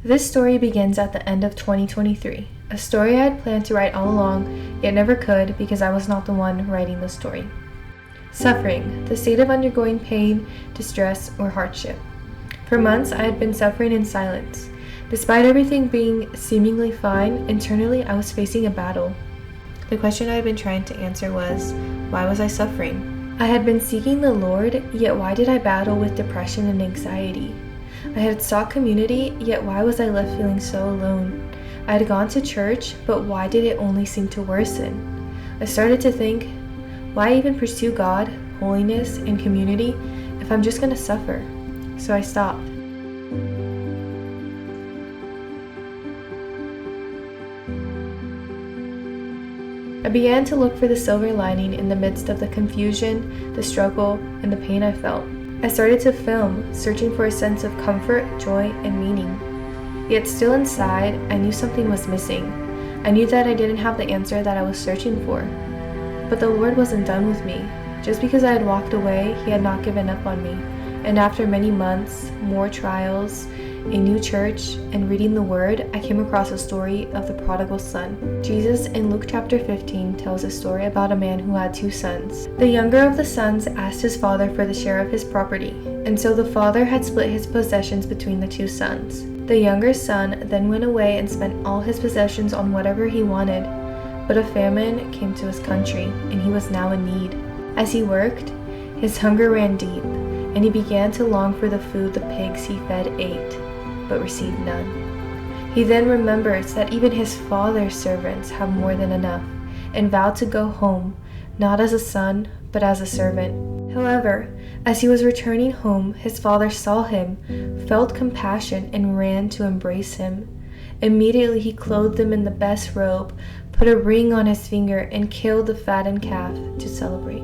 This story begins at the end of 2023, a story I had planned to write all along, yet never could because I was not the one writing the story. Suffering, the state of undergoing pain, distress, or hardship. For months, I had been suffering in silence. Despite everything being seemingly fine, internally I was facing a battle. The question I had been trying to answer was, why was I suffering? I had been seeking the Lord, yet why did I battle with depression and anxiety? I had sought community, yet why was I left feeling so alone? I had gone to church, but why did it only seem to worsen? I started to think, why even pursue God, holiness, and community if I'm just going to suffer? So I stopped. I began to look for the silver lining in the midst of the confusion, the struggle, and the pain I felt. I started to film, searching for a sense of comfort, joy, and meaning. Yet still inside, I knew something was missing. I knew that I didn't have the answer that I was searching for. But the Lord wasn't done with me. Just because I had walked away, He had not given up on me. And after many months, more trials, a new church, and reading the Word, I came across a story of the prodigal son. Jesus in Luke chapter 15 tells a story about a man who had two sons. The younger of the sons asked his father for the share of his property, and so the father had split his possessions between the two sons. The younger son then went away and spent all his possessions on whatever he wanted, but a famine came to his country, and he was now in need. As he worked, his hunger ran deep, and he began to long for the food the pigs he fed ate, but received none. He then remembers that even his father's servants have more than enough, and vowed to go home, not as a son, but as a servant. However, as he was returning home, his father saw him, felt compassion, and ran to embrace him. Immediately he clothed him in the best robe, put a ring on his finger, and killed the fattened calf to celebrate.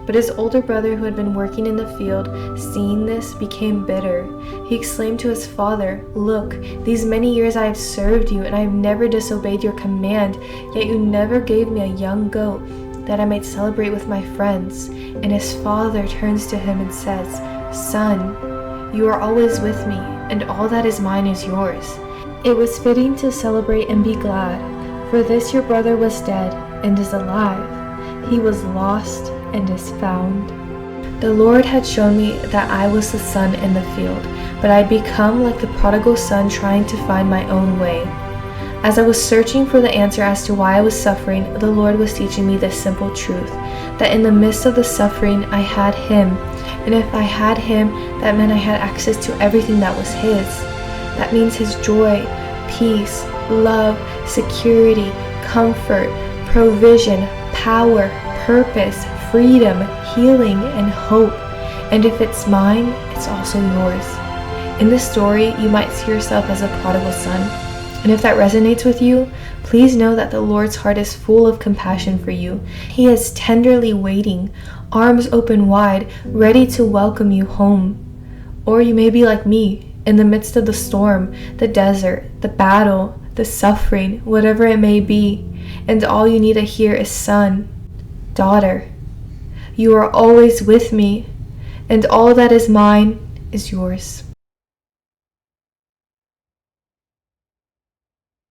But his older brother, who had been working in the field, seeing this, became bitter. He exclaimed to his father, "Look, these many years I have served you, and I have never disobeyed your command, yet you never gave me a young goat, that I might celebrate with my friends." And his father turns to him and says, "Son, you are always with me, and all that is mine is yours. It was fitting to celebrate and be glad, for this your brother was dead and is alive. He was lost and is found." The Lord had shown me that I was the son in the field, but I had become like the prodigal son trying to find my own way. As I was searching for the answer as to why I was suffering, the Lord was teaching me this simple truth, that in the midst of the suffering, I had Him. And if I had Him, that meant I had access to everything that was His. That means His joy, peace, love, security, comfort, provision, power, purpose, freedom, healing, and hope. And if it's mine, it's also yours. In this story, you might see yourself as a prodigal son. And if that resonates with you, please know that the Lord's heart is full of compassion for you. He is tenderly waiting, arms open wide, ready to welcome you home. Or you may be like me, in the midst of the storm, the desert, the battle, the suffering, whatever it may be, and all you need to hear is, "Son, daughter, you are always with me, and all that is mine is yours."